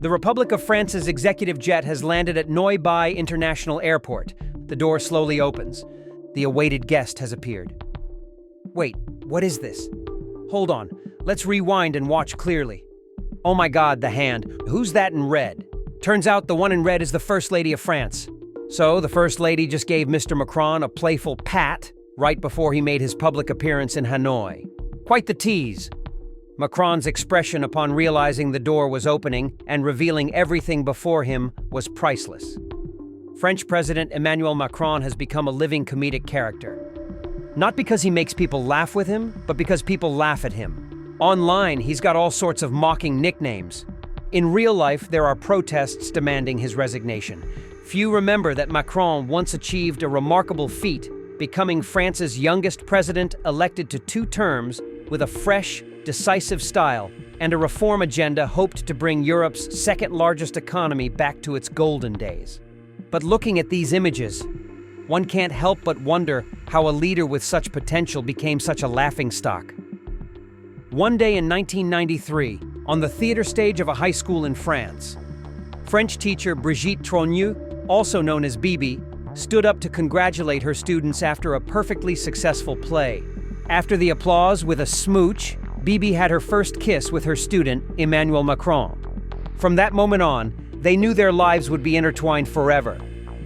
The Republic of France's executive jet has landed at Neuilly International Airport. The door slowly opens. The awaited guest has appeared. Wait, what is this? Hold on, let's rewind and watch clearly. Oh my God, the hand. Who's that in red? Turns out the one in red is the First Lady of France. So the First Lady just gave Mr. Macron a playful pat right before he made his public appearance in Hanoi. Quite the tease. Macron's expression upon realizing the door was opening and revealing everything before him was priceless. French President Emmanuel Macron has become a living comedic character. Not because he makes people laugh with him, but because people laugh at him. Online, he's got all sorts of mocking nicknames. In real life, there are protests demanding his resignation. Few remember that Macron once achieved a remarkable feat, becoming France's youngest president elected to 2 terms with a fresh, decisive style and a reform agenda hoped to bring Europe's second-largest economy back to its golden days. But looking at these images, one can't help but wonder how a leader with such potential became such a laughingstock. One day in 1993, on the theater stage of a high school in France, French teacher Brigitte Trogneux, also known as Bibi, stood up to congratulate her students after a perfectly successful play. After the applause with a smooch, Bibi had her first kiss with her student, Emmanuel Macron. From that moment on, they knew their lives would be intertwined forever.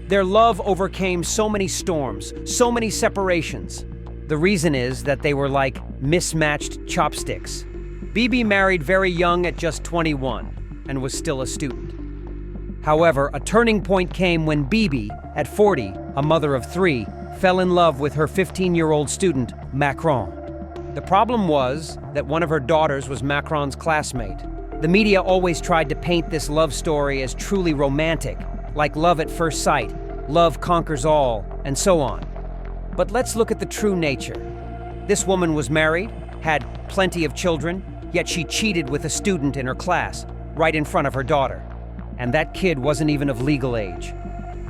Their love overcame so many storms, so many separations. The reason is that they were like mismatched chopsticks. Bibi married very young at just 21 and was still a student. However, a turning point came when Bibi, at 40, a mother of 3, fell in love with her 15-year-old student, Macron. The problem was that one of her daughters was Macron's classmate. The media always tried to paint this love story as truly romantic, like love at first sight, love conquers all, and so on. But let's look at the true nature. This woman was married, had plenty of children, yet she cheated with a student in her class, right in front of her daughter. And that kid wasn't even of legal age.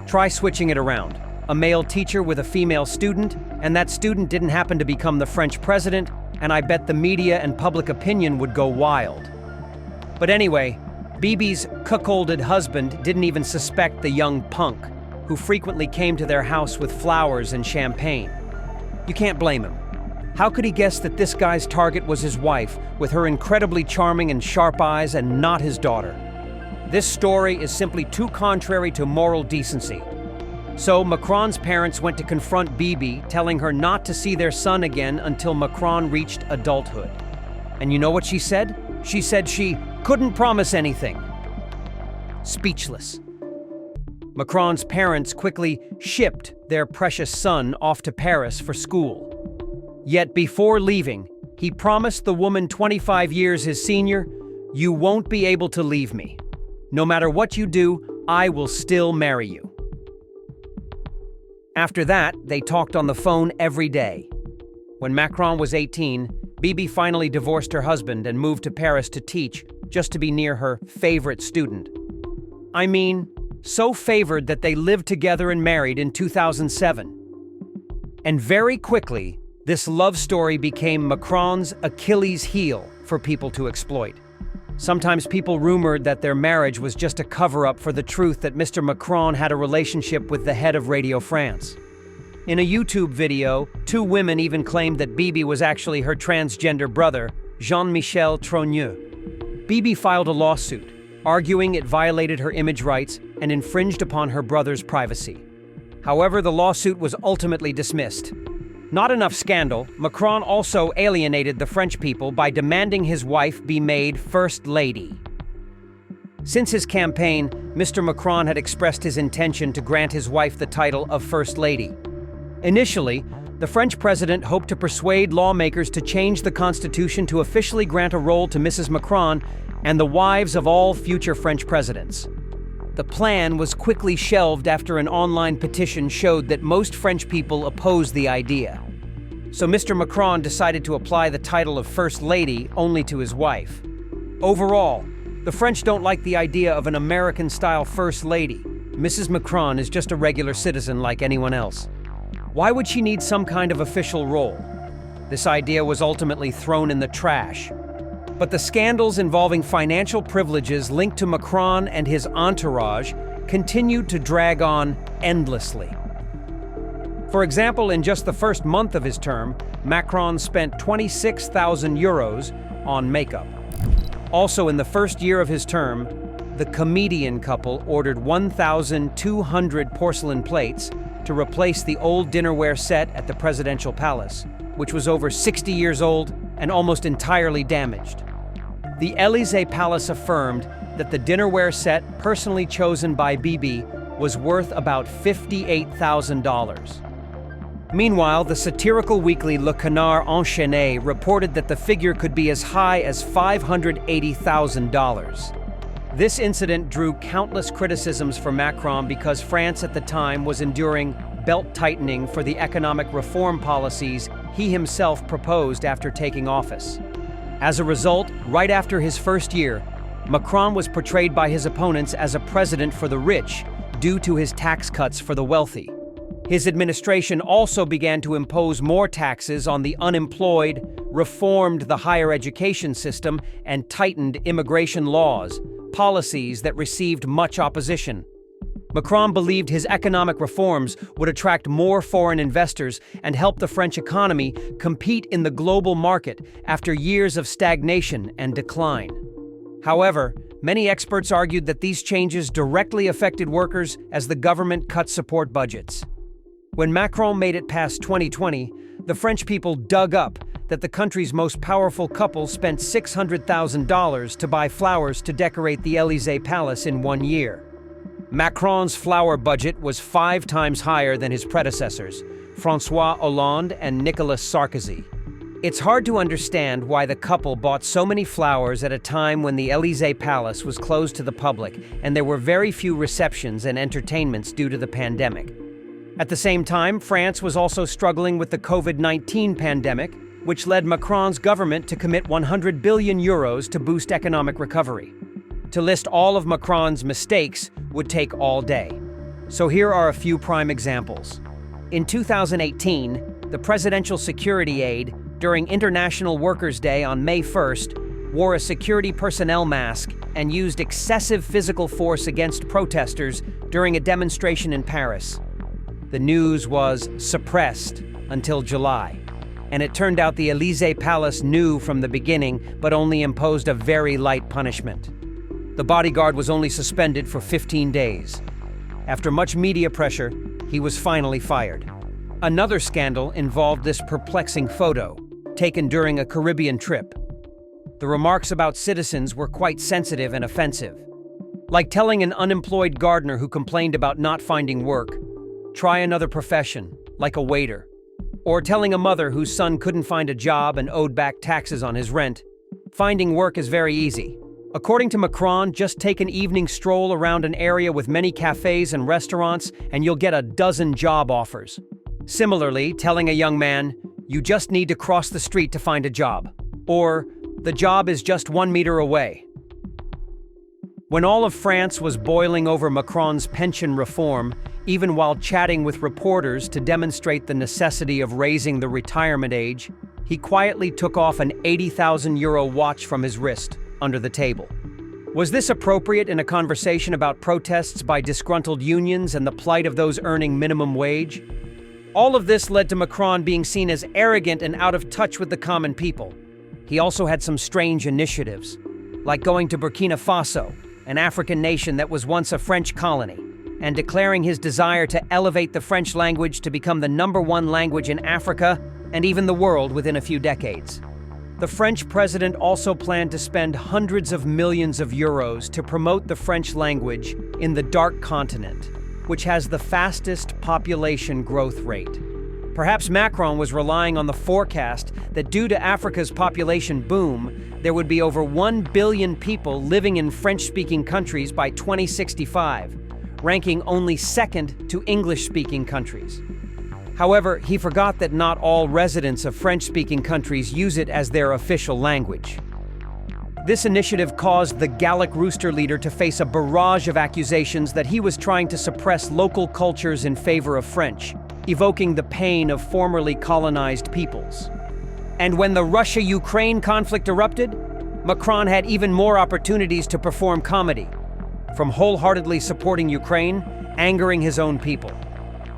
Try switching it around. A male teacher with a female student, and that student didn't happen to become the French president, and I bet the media and public opinion would go wild. But anyway, Bibi's cuckolded husband didn't even suspect the young punk, who frequently came to their house with flowers and champagne. You can't blame him. How could he guess that this guy's target was his wife, with her incredibly charming and sharp eyes, and not his daughter? This story is simply too contrary to moral decency. So Macron's parents went to confront Bibi, telling her not to see their son again until Macron reached adulthood. And you know what she said? She said she couldn't promise anything. Speechless. Macron's parents quickly shipped their precious son off to Paris for school. Yet before leaving, he promised the woman 25 years his senior, "You won't be able to leave me. No matter what you do, I will still marry you." After that, they talked on the phone every day. When Macron was 18, Bibi finally divorced her husband and moved to Paris to teach, just to be near her favorite student. I mean, so favored that they lived together and married in 2007. And very quickly, this love story became Macron's Achilles heel for people to exploit. Sometimes people rumored that their marriage was just a cover-up for the truth that Mr. Macron had a relationship with the head of Radio France. In a YouTube video, 2 women even claimed that Bibi was actually her transgender brother, Jean-Michel Trogneux. Bibi filed a lawsuit, arguing it violated her image rights and infringed upon her brother's privacy. However, the lawsuit was ultimately dismissed. Not enough scandal, Macron also alienated the French people by demanding his wife be made First Lady. Since his campaign, Mr. Macron had expressed his intention to grant his wife the title of First Lady. Initially, the French president hoped to persuade lawmakers to change the constitution to officially grant a role to Mrs. Macron and the wives of all future French presidents. The plan was quickly shelved after an online petition showed that most French people opposed the idea. So Mr. Macron decided to apply the title of First Lady only to his wife. Overall, the French don't like the idea of an American-style First Lady. Mrs. Macron is just a regular citizen like anyone else. Why would she need some kind of official role? This idea was ultimately thrown in the trash. But the scandals involving financial privileges linked to Macron and his entourage continued to drag on endlessly. For example, in just the first month of his term, Macron spent 26,000 euros on makeup. Also, in the first year of his term, the comedian couple ordered 1,200 porcelain plates to replace the old dinnerware set at the presidential palace, which was over 60 years old and almost entirely damaged. The Élysée Palace affirmed that the dinnerware set personally chosen by Bibi was worth about $58,000. Meanwhile, the satirical weekly Le Canard Enchaîné reported that the figure could be as high as $580,000. This incident drew countless criticisms for Macron because France at the time was enduring belt-tightening for the economic reform policies he himself proposed after taking office. As a result, right after his first year, Macron was portrayed by his opponents as a president for the rich due to his tax cuts for the wealthy. His administration also began to impose more taxes on the unemployed, reformed the higher education system, and tightened immigration laws, policies that received much opposition. Macron believed his economic reforms would attract more foreign investors and help the French economy compete in the global market after years of stagnation and decline. However, many experts argued that these changes directly affected workers as the government cut support budgets. When Macron made it past 2020, the French people dug up that the country's most powerful couple spent $600,000 to buy flowers to decorate the Élysée Palace in 1 year. Macron's flower budget was 5 times higher than his predecessors, François Hollande and Nicolas Sarkozy. It's hard to understand why the couple bought so many flowers at a time when the Élysée Palace was closed to the public and there were very few receptions and entertainments due to the pandemic. At the same time, France was also struggling with the COVID-19 pandemic, which led Macron's government to commit 100 billion euros to boost economic recovery. To list all of Macron's mistakes would take all day. So here are a few prime examples. In 2018, the presidential security aide, during International Workers' Day on May 1st, wore a security personnel mask and used excessive physical force against protesters during a demonstration in Paris. The news was suppressed until July, and it turned out the Élysée Palace knew from the beginning but only imposed a very light punishment. The bodyguard was only suspended for 15 days. After much media pressure, he was finally fired. Another scandal involved this perplexing photo, taken during a Caribbean trip. The remarks about citizens were quite sensitive and offensive. Like telling an unemployed gardener who complained about not finding work, "Try another profession, like a waiter." Or telling a mother whose son couldn't find a job and owed back taxes on his rent, "Finding work is very easy." According to Macron, just take an evening stroll around an area with many cafes and restaurants and you'll get a dozen job offers. Similarly, telling a young man, "You just need to cross the street to find a job," or "The job is just 1 meter away." When all of France was boiling over Macron's pension reform, even while chatting with reporters to demonstrate the necessity of raising the retirement age, he quietly took off an 80,000 euro watch from his wrist under the table. Was this appropriate in a conversation about protests by disgruntled unions and the plight of those earning minimum wage? All of this led to Macron being seen as arrogant and out of touch with the common people. He also had some strange initiatives, like going to Burkina Faso, an African nation that was once a French colony, and declaring his desire to elevate the French language to become the #1 language in Africa and even the world within a few decades. The French president also planned to spend hundreds of millions of euros to promote the French language in the Dark Continent, which has the fastest population growth rate. Perhaps Macron was relying on the forecast that due to Africa's population boom, there would be over 1 billion people living in French-speaking countries by 2065, ranking only second to English-speaking countries. However, he forgot that not all residents of French-speaking countries use it as their official language. This initiative caused the Gallic Rooster leader to face a barrage of accusations that he was trying to suppress local cultures in favor of French, evoking the pain of formerly colonized peoples. And when the Russia-Ukraine conflict erupted, Macron had even more opportunities to perform comedy, from wholeheartedly supporting Ukraine, angering his own people.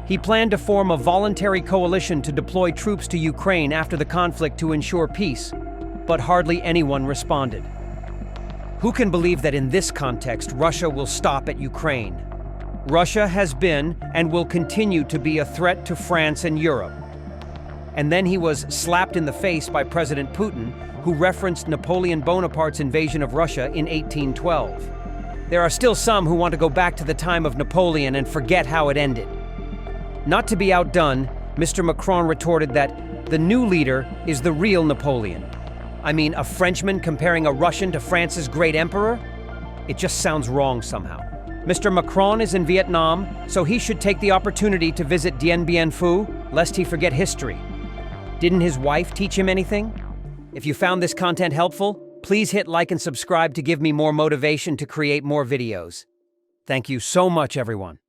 He planned to form a voluntary coalition to deploy troops to Ukraine after the conflict to ensure peace, but hardly anyone responded. Who can believe that in this context, Russia will stop at Ukraine? Russia has been and will continue to be a threat to France and Europe. And then he was slapped in the face by President Putin, who referenced Napoleon Bonaparte's invasion of Russia in 1812. There are still some who want to go back to the time of Napoleon and forget how it ended. Not to be outdone, Mr. Macron retorted that the new leader is the real Napoleon. I mean, a Frenchman comparing a Russian to France's great emperor? It just sounds wrong somehow. Mr. Macron is in Vietnam, so he should take the opportunity to visit Dien Bien Phu, lest he forget history. Didn't his wife teach him anything? If you found this content helpful, please hit like and subscribe to give me more motivation to create more videos. Thank you so much, everyone.